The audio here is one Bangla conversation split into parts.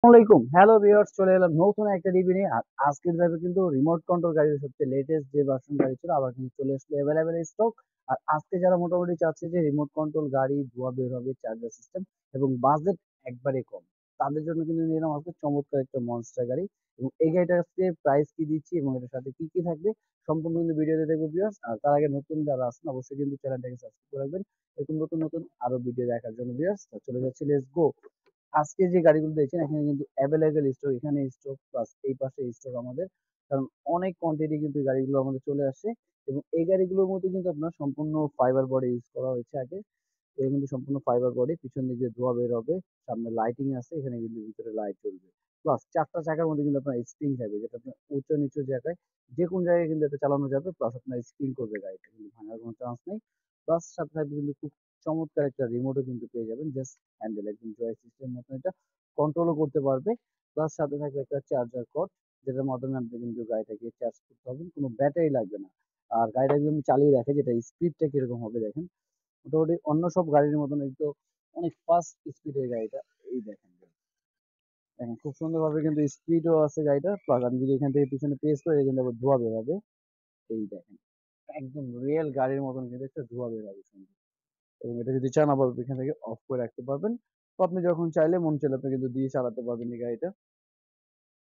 আসসালামাইকুম, হ্যালো ভিউয়ার্স, চলে এলাম নতুন একটা রিভিউ নিয়ে। আর আজকের লাইভে কিন্তু রিমোট কন্ট্রোল গাড়ির সবচেয়ে লেটেস্ট যে ভার্সন গাড়ি ছিল আবার কিন্তু চলে আসলো অ্যাভেলেবেল স্টক। আর আজকে যারা মোটামুটি চাচ্ছে যে রিমোট কন্ট্রোল গাড়ি, ধোয়া বের হবে, চার্জার সিস্টেম এবং বাজেট একবারে কম, তাদের জন্য কিন্তু নিয়ে এলাম আজকে চমৎকার একটা মনস্টার গাড়ি। এবং এই গাড়িটার আজকে প্রাইস কি দিচ্ছি এবং এটার সাথে কি কি থাকবে সম্পূর্ণ কিন্তু ভিডিওতে দেখবো ভিউয়ার্স। আর তার আগে নতুন যারা আছেন অবশ্যই কিন্তু চ্যানেলটাকে সাবস্ক্রাইব করে রাখবেন এরকম নতুন নতুন আরো ভিডিও দেখার জন্য ভিউয়ার্স। চলে যাচ্ছি, লেটস গো। আজকে যে গাড়িগুলো দেখছেন এখানে কিন্তু অ্যাভেলেবেল স্টক, এখানে স্টক প্লাস এই পাশে স্টক আমাদের, কারণ অনেক কোয়ান্টিটি কিন্তু এই গাড়িগুলো আমাদের চলে আসছে। এবং এই গাড়িগুলোর মধ্যে কিন্তু আপনার সম্পূর্ণ ফাইবার বডি ইউজ করা হয়েছে আগে। এটা কিন্তু সম্পূর্ণ ফাইবার বডি, পিছন দিক দিয়ে ধোঁয়া বের হবে, সামনে লাইটিং আছে, এখানে কিন্তু ভিতরে লাইট জ্বলবে। প্লাস চারটা চাকার মধ্যে কিন্তু আপনার স্প্রিং থাকবে, যেটা আপনার উঁচু নিচু জায়গায় যে কোন জায়গায় কিন্তু এটা চালানো যাবে। প্লাস আপনার স্প্রিং করবে, গাড়িটা কিন্তু ভাঙার কোনো চান্স নেই। প্লাস সাথে থাকবে কিন্তু খুব চমৎকার একটা রিমোটও কিন্তু পেয়ে যাবেন, জাস্ট হ্যান্ডেল একদম জয় সিস্টেম মতন এটা কন্ট্রোলও করতে পারবে। প্লাস সাথে থাকবে একটা চার্জার কর্ড, যেটার মাধ্যমে আপনি কিন্তু গাড়িটাকে চার্জ করতে পারবেন, কোনো ব্যাটারি লাগবে না। আর গাড়িটা যদি আমি চালিয়ে দেখে যেটা স্পিডটা কিরকম হবে দেখেন, মোটামুটি অন্য সব গাড়ির মতন একটু অনেক ফাস্ট স্পিডের গাড়িটা। এই দেখেন, দেখেন খুব সুন্দরভাবে কিন্তু স্পিডও আছে গাড়িটা। প্লাস আমি যদি এখান থেকে পিছনে প্রেস করে কিন্তু আবার ধোঁয়া বের হবে। এই দেখেন, একদম রিয়েল গাড়ির মতন কিন্তু একটা ধোঁয়া বের হবে সুন্দর। এবং এটা যদি চান আবার এখান থেকে অফ করে রাখতে পারবেন। তো আপনি যখন চাইলে মন চাইলে আপনি কিন্তু দিয়ে চালাতে পারবেন এই গাড়িটা।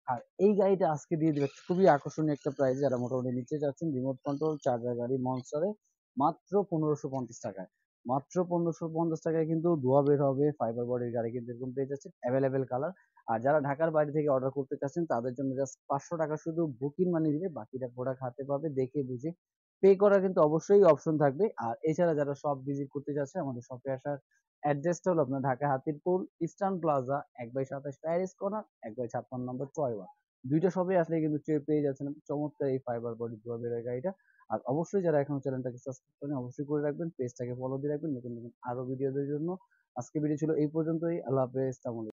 আর এই গাড়িটা আজকে দিয়ে দিবে খুবই আকর্ষণীয় একটা প্রাইস, যারা মোটামুটি নিচে যাচ্ছেন রিমোট কন্ট্রোল চার্জার গাড়ি মনস্টারে মাত্র 1550 টাকায়। মাত্র 1550 টাকায় কিন্তু ধোঁয়া বের হবে, ফাইবার বডির গাড়ি কিন্তু এরকম পেয়ে যাচ্ছে অ্যাভেলেবেল কালার। আর যারা ঢাকার বাইরে থেকে অর্ডার করতে চাচ্ছেন তাদের জন্য জাস্ট 500 টাকা শুধু বুকিং মানি দিলে বাকিটা প্রোডাক্ট হাতে পাবে, দেখে বুঝে পে করার কিন্তু অবশ্যই অপশন থাকবে। আর এছাড়া যারা শপ ভিজিট করতে চাচ্ছে আমাদের শপে আসার অ্যাড্রেসটা হলো আপনার Dhaka Hatirpool eastern plaza 1/27 Paris corner 1/56 number চয়বা। দুইটা শপে আসলে কিন্তু পেয়ে যাচ্ছেন চমৎকার এই ফাইবার বডি ডুয়াবের গাড়িটা। আর অবশ্যই যারা এখন চ্যানেলটাকে সাবস্ক্রাইব করেন অবশ্যই করে রাখবেন, পেজটাকে ফলো দিয়ে রাখবেন নতুন নতুন আরো ভিডিওদের জন্য। আজকে ভিডিও ছিল এই পর্যন্তই, আল্লাহ হাফেজ।